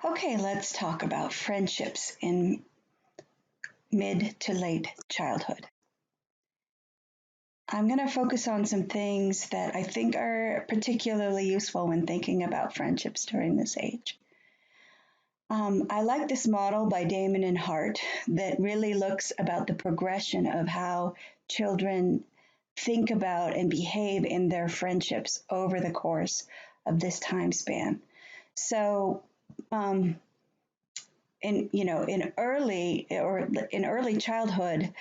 Okay, let's talk about friendships in mid to late childhood. I'm going to focus on some things that I think are particularly useful when thinking about friendships during this age. I like this model by Damon and Hart that really looks about the progression of how children think about and behave in their friendships over the course of this time span. So, um, in early childhood,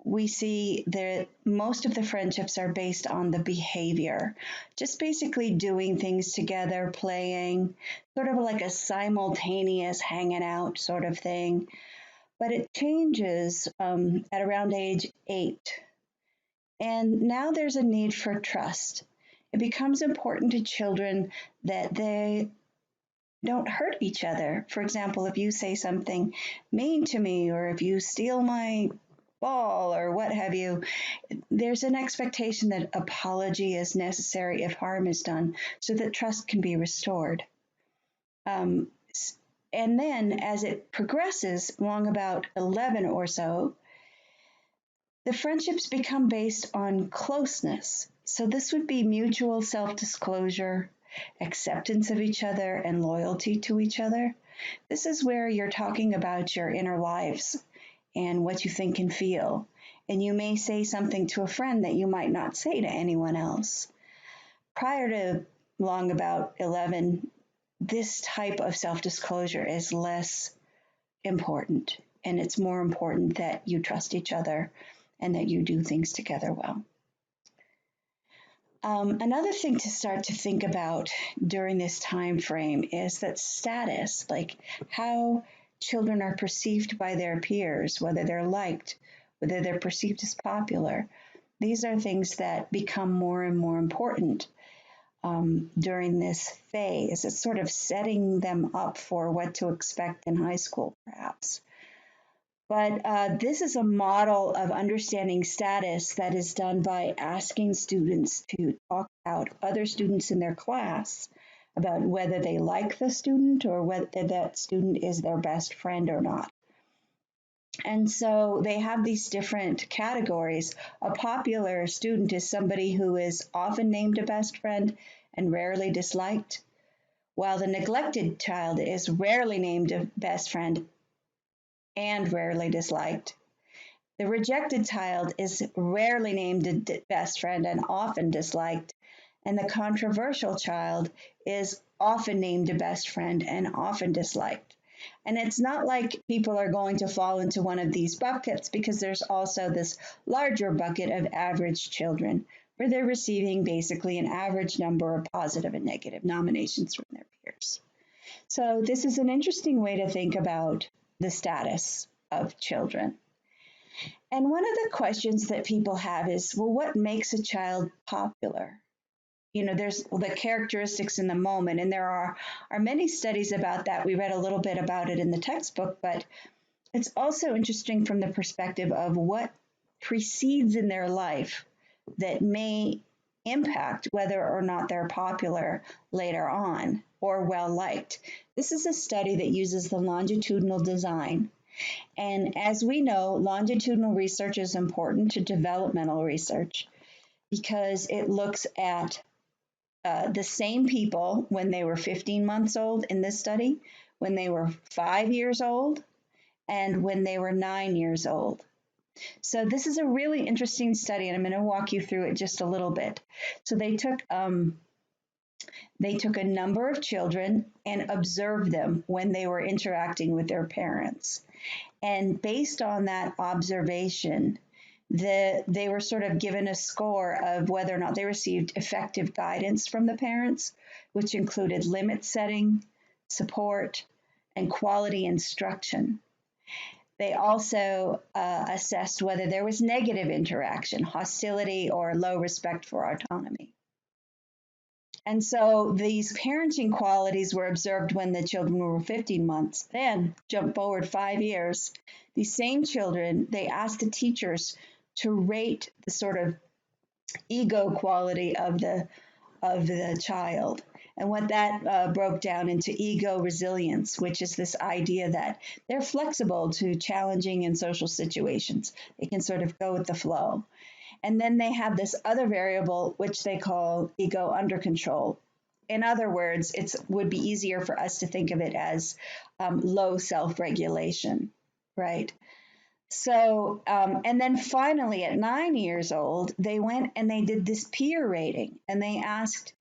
we see that most of the friendships are based on the behavior, just basically doing things together, playing, sort of like a simultaneous hanging out sort of thing. But it changes at around age 8. And now there's a need for trust. It becomes important to children that they don't hurt each other. For example, if you say something mean to me, or if you steal my ball, or what have you, there's an expectation that apology is necessary if harm is done so that trust can be restored. Um, and then as it progresses along about 11 or so, the friendships become based on closeness. So this would be mutual self disclosure, acceptance of each other, and loyalty to each other. This is where you're talking about your inner lives and what you think and feel. And you may say something to a friend that you might not say to anyone else. Prior to long about 11, this type of self disclosure is less important. And it's more important that you trust each other and that you do things together well. Another thing to start to think about during this time frame is that status, like how children are perceived by their peers, whether they're liked, whether they're perceived as popular. These are things that become more and more important during this phase. It's sort of setting them up for what to expect in high school, perhaps. But this is a model of understanding status that is done by asking students to talk about other students in their class about whether they like the student or whether that student is their best friend or not. And so they have these different categories. A popular student is somebody who is often named a best friend and rarely disliked, while the neglected child is rarely named a best friend and rarely disliked. The rejected child is rarely named a best friend and often disliked. And the controversial child is often named a best friend and often disliked. And it's not like people are going to fall into one of these buckets, because there's also this larger bucket of average children where they're receiving basically an average number of positive and negative nominations from their peers. So this is an interesting way to think about the status of children. And one of the questions that people have is, well, what makes a child popular? There's the characteristics in the moment, and there are many studies about that. We read a little bit about it in the textbook, but it's also interesting from the perspective of what precedes in their life that may impact whether or not they're popular later on or well liked. This is a study that uses the longitudinal design. And as we know, longitudinal research is important to developmental research because it looks at the same people when they were 15 months old in this study, when they were 5 years old, and when they were 9 years old. So this is a really interesting study, and I'm going to walk you through it just a little bit. So they took a number of children and observed them when they were interacting with their parents. And based on that observation, they were sort of given a score of whether or not they received effective guidance from the parents, which included limit setting, support, and quality instruction. They also assessed whether there was negative interaction, hostility, or low respect for autonomy. And so these parenting qualities were observed when the children were 15 months. Then jump forward 5 years. These same children, they asked the teachers to rate the sort of ego quality of the child. And what that broke down into ego resilience, which is this idea that they're flexible to challenging and social situations. They can sort of go with the flow. And then they have this other variable, which they call ego under control. In other words, it would be easier for us to think of it as low self-regulation, right? So, and then finally at 9 years old, they went and they did this peer rating, and they asked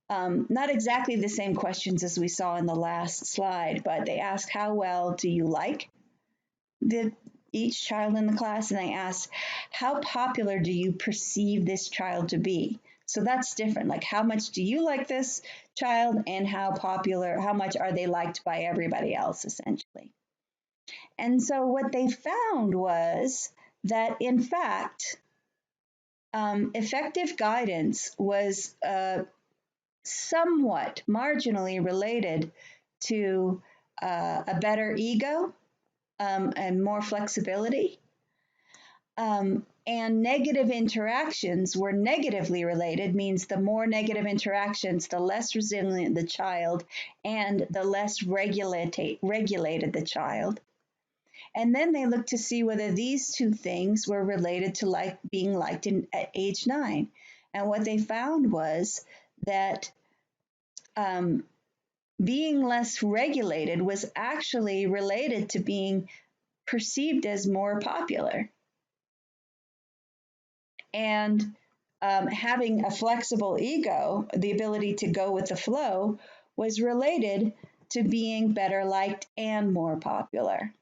not exactly the same questions as we saw in the last slide, but they asked, how well do you like the, each child in the class? And they asked, how popular do you perceive this child to be? So that's different. Like, how much do you like this child, and how much are they liked by everybody else, essentially? And so what they found was that, in fact, effective guidance was somewhat marginally related to a better ego and more flexibility. And negative interactions were negatively related, means the more negative interactions, the less resilient the child and the less regulated the child. And then they looked to see whether these two things were related to being liked at age 9. And what they found was that being less regulated was actually related to being perceived as more popular. And having a flexible ego, the ability to go with the flow, was related to being better liked and more popular.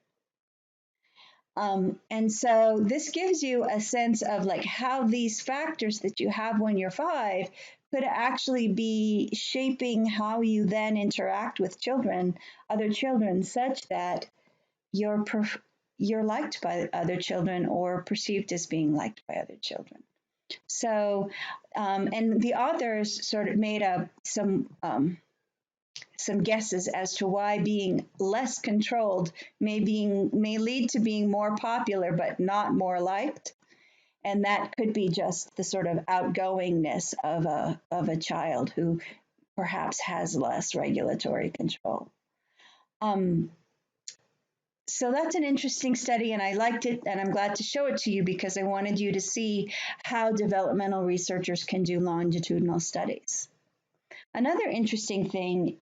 And so this gives you a sense of like how these factors that you have when you're 5 could actually be shaping how you then interact with other children, such that you're liked by other children or perceived as being liked by other children. So, and the authors sort of made up some guesses as to why being less controlled may lead to being more popular but not more liked, and that could be just the sort of outgoingness of a child who perhaps has less regulatory control. So that's an interesting study, and I liked it, and I'm glad to show it to you because I wanted you to see how developmental researchers can do longitudinal studies. Another interesting thing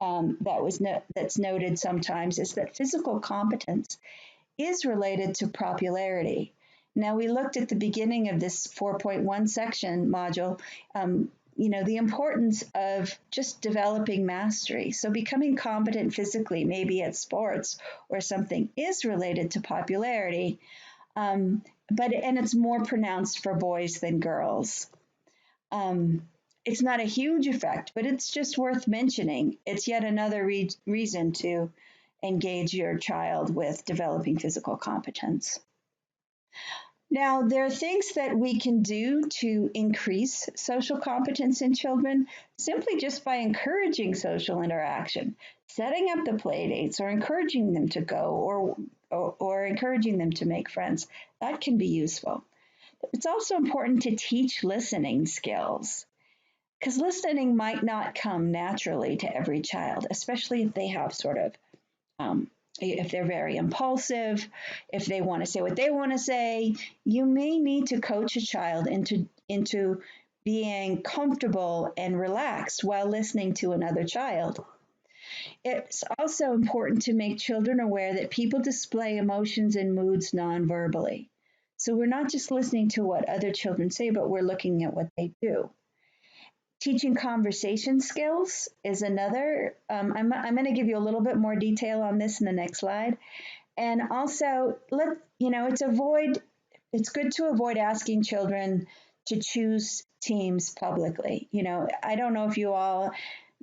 that's noted sometimes is that physical competence is related to popularity. Now, we looked at the beginning of this 4.1 section module, the importance of just developing mastery. So becoming competent physically, maybe at sports or something, is related to popularity, and it's more pronounced for boys than girls. It's not a huge effect, but it's just worth mentioning. It's yet another reason to engage your child with developing physical competence. Now, there are things that we can do to increase social competence in children simply just by encouraging social interaction, setting up the play dates, or encouraging them to go, or encouraging them to make friends. That can be useful. It's also important to teach listening skills, because listening might not come naturally to every child, especially if they have sort of if they're very impulsive, if they want to say what they want to say. You may need to coach a child into being comfortable and relaxed while listening to another child. It's also important to make children aware that people display emotions and moods non-verbally. So we're not just listening to what other children say, but we're looking at what they do. Teaching conversation skills is another. I'm going to give you a little bit more detail on this in the next slide. And also, it's good to avoid asking children to choose teams publicly. I don't know if you all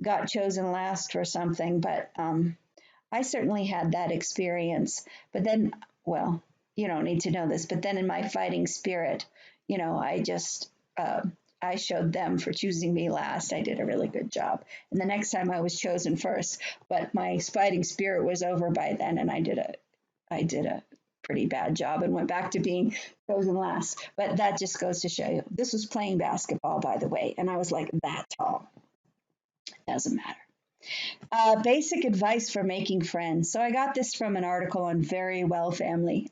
got chosen last for something, but I certainly had that experience. But then, well, you don't need to know this, but then in my fighting spirit, I showed them for choosing me last. I did a really good job. And the next time I was chosen first, but my fighting spirit was over by then, and I did a pretty bad job and went back to being chosen last. But that just goes to show you. This was playing basketball, by the way, and I was like that tall. Doesn't matter. Basic advice for making friends. So I got this from an article on Very Well Family.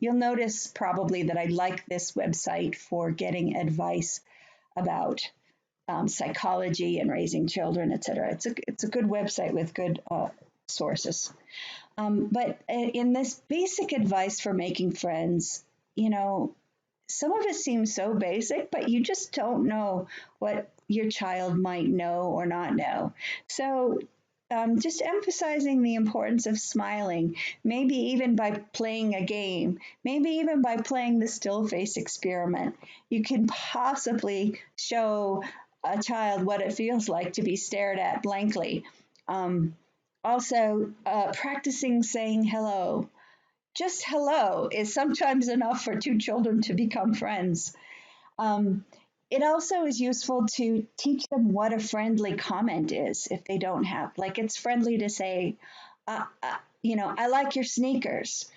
You'll notice probably that I like this website for getting advice about psychology and raising children, etc. It's a good website with good sources. But in this basic advice for making friends, you know, some of it seems so basic, but you just don't know what your child might know or not know. So, just emphasizing the importance of smiling, maybe even by playing a game, maybe even by playing the still face experiment, you can possibly show a child what it feels like to be stared at blankly. Um, Also, practicing saying hello. Just hello is sometimes enough for two children to become friends. Um, it also is useful to teach them what a friendly comment is if they don't have. Like it's friendly to say, I like your sneakers,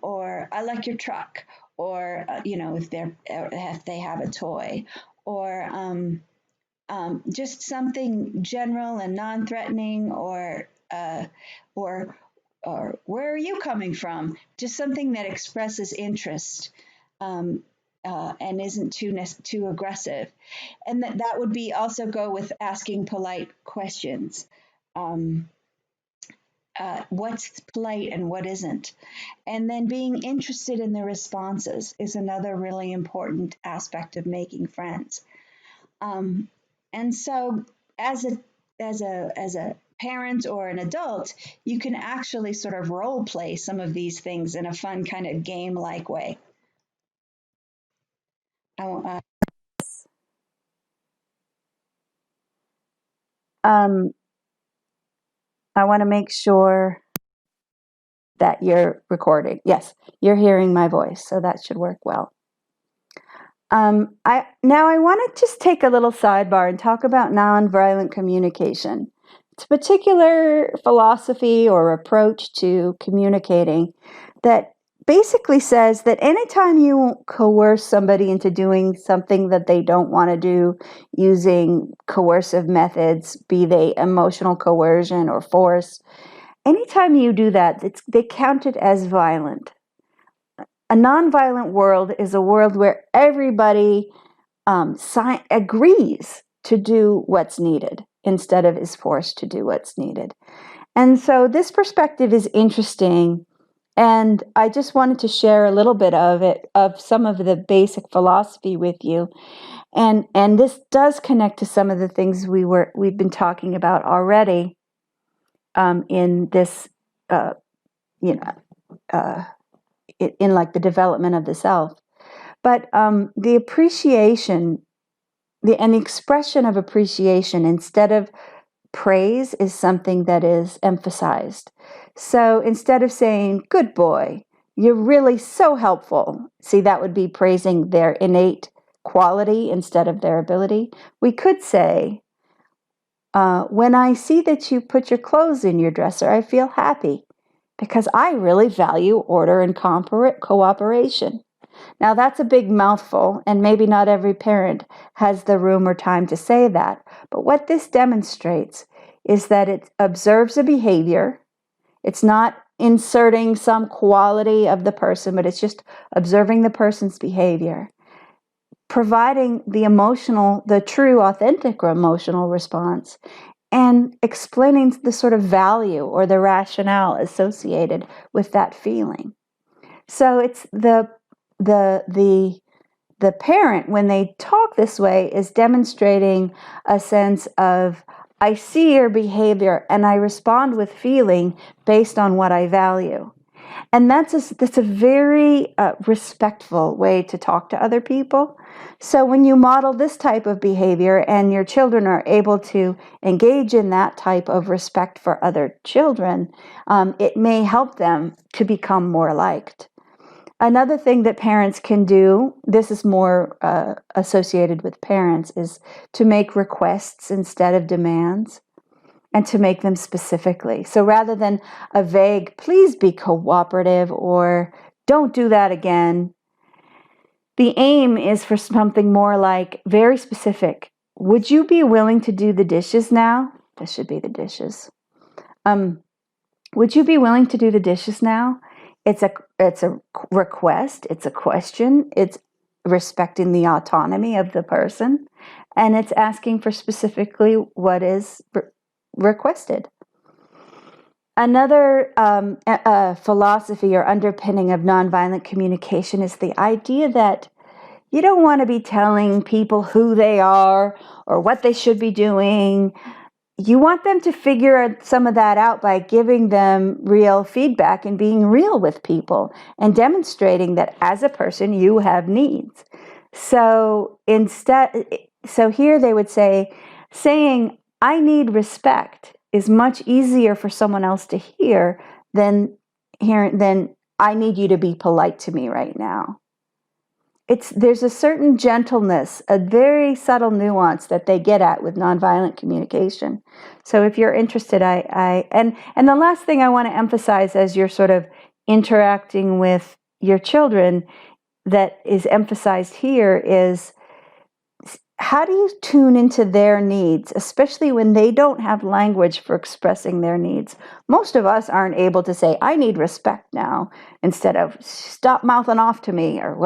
or I like your truck, or if they have a toy, or just something general and non-threatening, or where are you coming from? Just something that expresses interest, um, and isn't too aggressive. And that would be also go with asking polite questions. Um, what's polite and what isn't? And then being interested in the responses is another really important aspect of making friends. Um, and so, as a parent or an adult, you can actually sort of role play some of these things in a fun kind of game like way. I, Um, I want to make sure that you're recording. Yes, you're hearing my voice, so that should work well. I want to just take a little sidebar and talk about nonviolent communication. It's a particular philosophy or approach to communicating that basically says that anytime you coerce somebody into doing something that they don't want to do using coercive methods, be they emotional coercion or force, anytime you do that, they count it as violent. A nonviolent world is a world where everybody agrees to do what's needed instead of is forced to do what's needed. And so this perspective is interesting. And I just wanted to share a little bit of it, of some of the basic philosophy with you. And this does connect to some of the things we've been talking about already in this, uh, you know, uh, in like the development of the self. But the appreciation, and the expression of appreciation instead of praise is something that is emphasized. So instead of saying, good boy, you're really so helpful, see, that would be praising their innate quality instead of their ability. We could say, when I see that you put your clothes in your dresser, I feel happy because I really value order and cooperation. Now, that's a big mouthful, and maybe not every parent has the room or time to say that. But what this demonstrates is that it observes a behavior. It's not inserting some quality of the person, but it's just observing the person's behavior, providing the true, authentic emotional response, and explaining the sort of value or the rationale associated with that feeling. So it's the parent, when they talk this way, is demonstrating a sense of, I see your behavior and I respond with feeling based on what I value. And that's a very respectful way to talk to other people. So when you model this type of behavior and your children are able to engage in that type of respect for other children, it may help them to become more liked. Another thing that parents can do, this is more associated with parents, is to make requests instead of demands and to make them specifically. So rather than a vague, please be cooperative or don't do that again, the aim is for something more like very specific. Would you be willing to do the dishes now? This should be the dishes. Would you be willing to do the dishes now? It's a request. It's a question. It's respecting the autonomy of the person, and it's asking for specifically what is requested. Another philosophy or underpinning of nonviolent communication is the idea that you don't want to be telling people who they are or what they should be doing. You want them to figure some of that out by giving them real feedback and being real with people and demonstrating that as a person you have needs. So here they would say, saying I need respect is much easier for someone else to hear than I need you to be polite to me right now. There's a certain gentleness, a very subtle nuance that they get at with nonviolent communication. So if you're interested, and the last thing I want to emphasize as you're sort of interacting with your children that is emphasized here is, how do you tune into their needs, especially when they don't have language for expressing their needs? Most of us aren't able to say, I need respect now, instead of stop mouthing off to me, or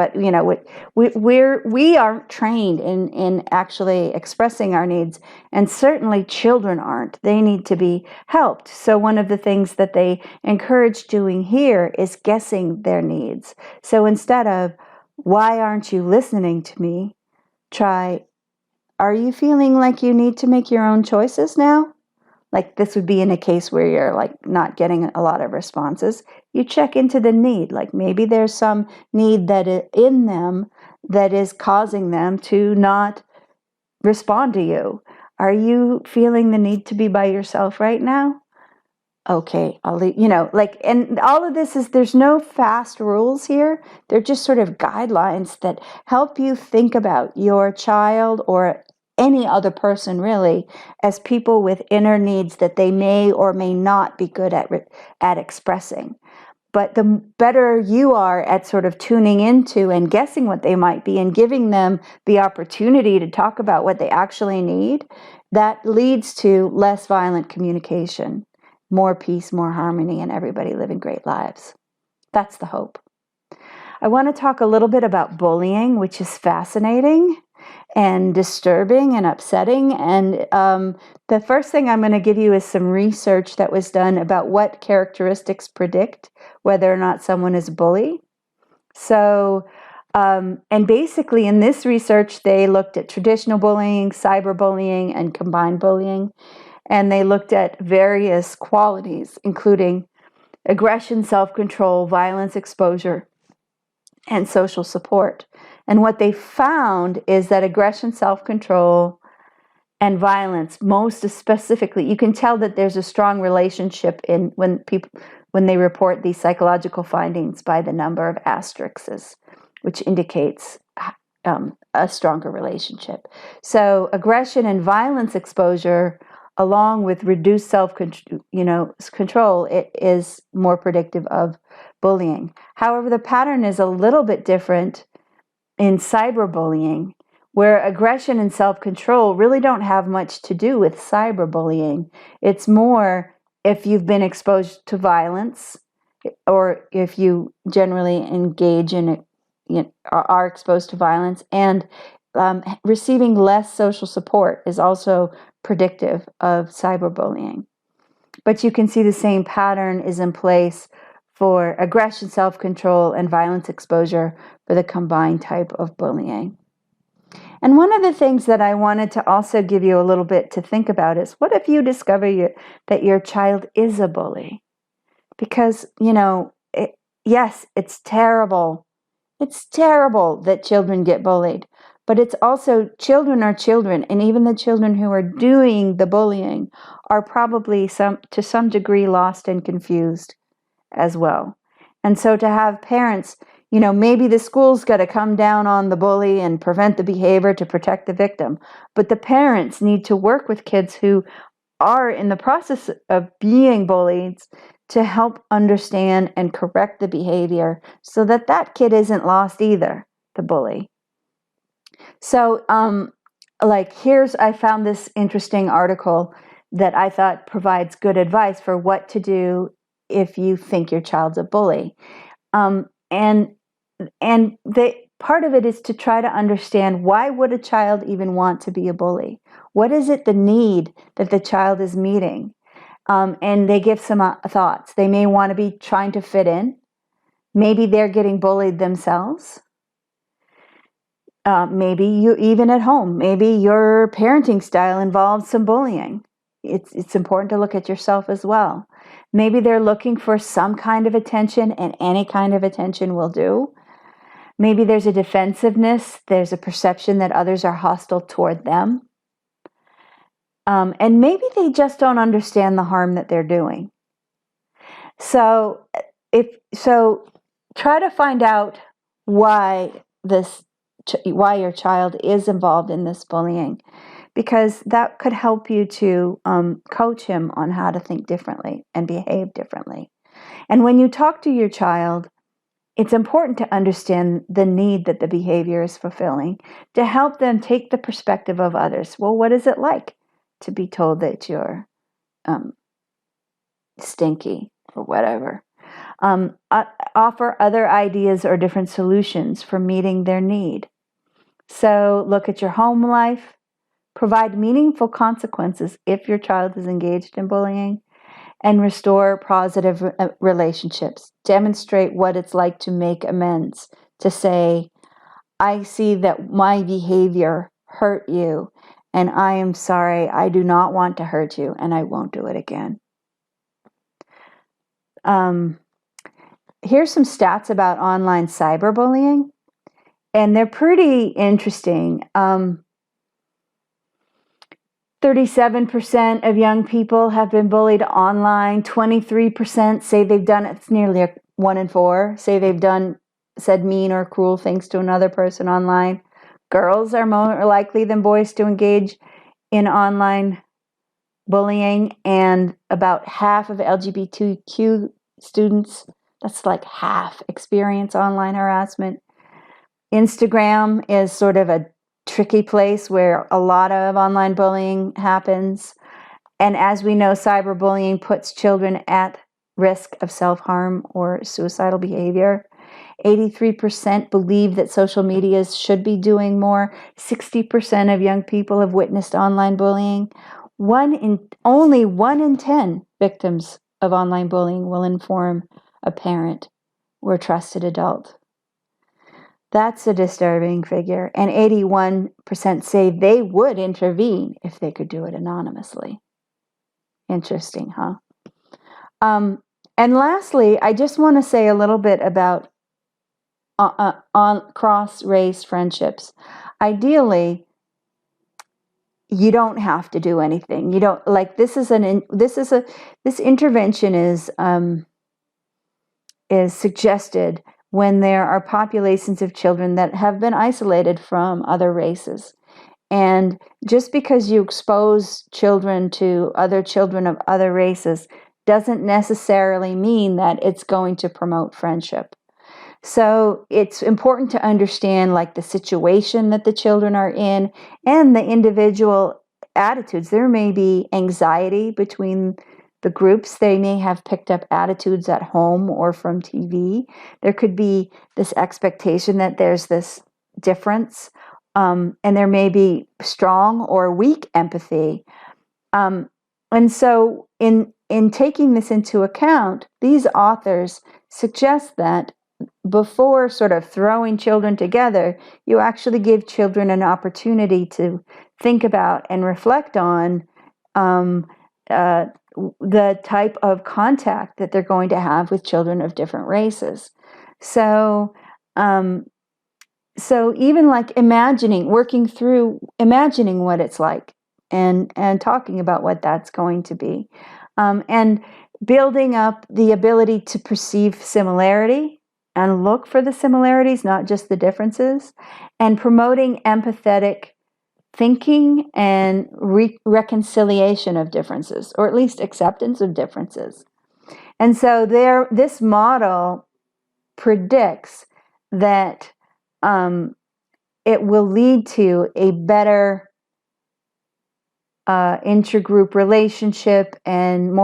we aren't trained in actually expressing our needs. And certainly children aren't. They need to be helped. So one of the things that they encourage doing here is guessing their needs. So instead of, why aren't you listening to me? Try, are you feeling like you need to make your own choices now? Like this would be in a case where you're like not getting a lot of responses. You check into the need. Like maybe there's some need that in them that is causing them to not respond to you. Are you feeling the need to be by yourself right now? Okay, I'll leave, and all of this is, there's no fast rules here. They're just sort of guidelines that help you think about your child or any other person really as people with inner needs that they may or may not be good at expressing. But the better you are at sort of tuning into and guessing what they might be and giving them the opportunity to talk about what they actually need, that leads to less violent communication, more peace, more harmony, and everybody living great lives. That's the hope. I want to talk a little bit about bullying, which is fascinating and disturbing and upsetting. And the first thing I'm going to give you is some research that was done about what characteristics predict whether or not someone is a bully. So, and basically in this research, they looked at traditional bullying, cyberbullying, and combined bullying. And they looked at various qualities, including aggression, self-control, violence exposure, and social support. And what they found is that aggression, self-control, and violence, most specifically, you can tell that there's a strong relationship in when they report these psychological findings by the number of asterisks, which indicates a stronger relationship. So aggression and violence exposure, along with reduced self-control, it is more predictive of bullying. However, the pattern is a little bit different in cyberbullying, where aggression and self-control really don't have much to do with cyberbullying. It's more if you've been exposed to violence, or if you generally engage in it, are exposed to violence, and receiving less social support is also predictive of cyberbullying. But you can see the same pattern is in place for aggression, self-control, and violence exposure for the combined type of bullying. And one of the things that I wanted to also give you a little bit to think about is, what if you discover that your child is a bully? Because, yes, it's terrible. It's terrible that children get bullied. But it's also, children are children, and even the children who are doing the bullying are probably to some degree lost and confused as well. And so to have parents, maybe the school's got to come down on the bully and prevent the behavior to protect the victim. But the parents need to work with kids who are in the process of being bullied to help understand and correct the behavior so that that kid isn't lost either, the bully. So, I found this interesting article that I thought provides good advice for what to do if you think your child's a bully. And the part of it is to try to understand, why would a child even want to be a bully? What is it, the need that the child is meeting? And they give some thoughts. They may want to be trying to fit in. Maybe they're getting bullied themselves. Maybe you, even at home, maybe your parenting style involves some bullying. It's important to look at yourself as well. Maybe they're looking for some kind of attention, and any kind of attention will do. Maybe there's a defensiveness. There's a perception that others are hostile toward them. And maybe they just don't understand the harm that they're doing. So try to find out why your child is involved in this bullying, because that could help you to coach him on how to think differently and behave differently. And when you talk to your child, it's important to understand the need that the behavior is fulfilling, to help them take the perspective of others. Well, what is it like to be told that you're stinky or whatever? Offer other ideas or different solutions for meeting their need. So look at your home life. Provide meaningful consequences if your child is engaged in bullying, and restore positive relationships. Demonstrate what it's like to make amends, to say, I see that my behavior hurt you, and I am sorry. I do not want to hurt you, and I won't do it again. Here's some stats about online cyberbullying, and they're pretty interesting. 37% of young people have been bullied online. 23% say they've done it. It's nearly 1 in 4 say they've said mean or cruel things to another person online. Girls are more likely than boys to engage in online bullying, and about half of LGBTQ students, that's like half, experience online harassment. Instagram is sort of a tricky place where a lot of online bullying happens. And as we know, cyberbullying puts children at risk of self-harm or suicidal behavior. 83% believe that social media should be doing more. 60% of young people have witnessed online bullying. Only 1 in 10 victims of online bullying will inform a parent or trusted adult. That's a disturbing figure. And 81% say they would intervene if they could do it anonymously. Interesting, huh? And lastly, I just want to say a little bit about on cross-race friendships. Ideally, you don't have to do anything. You don't, like, this intervention is suggested when there are populations of children that have been isolated from other races. And just because you expose children to other children of other races doesn't necessarily mean that it's going to promote friendship. So it's important to understand, like, the situation that the children are in and the individual attitudes. There may be anxiety between the groups. They may have picked up attitudes at home or from TV. There could be this expectation that there's this difference, and there may be strong or weak empathy. And so in taking this into account, these authors suggest that before sort of throwing children together, you actually give children an opportunity to think about and reflect on the type of contact that they're going to have with children of different races. So even like working through imagining what it's like, and talking about what that's going to be, and building up the ability to perceive similarity and look for the similarities, not just the differences, and promoting empathetic thinking and reconciliation of differences, or at least acceptance of differences. And so this model predicts that it will lead to a better intergroup relationship and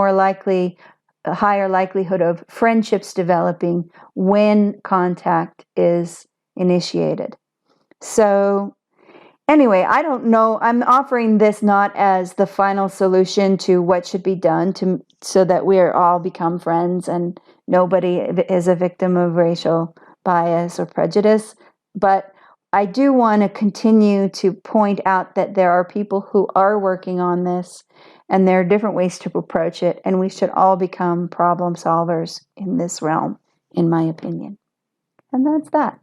a higher likelihood of friendships developing when contact is initiated. So anyway, I don't know. I'm offering this not as the final solution to what should be done so that we all become friends and nobody is a victim of racial bias or prejudice. But I do want to continue to point out that there are people who are working on this, and there are different ways to approach it, and we should all become problem solvers in this realm, in my opinion. And that's that.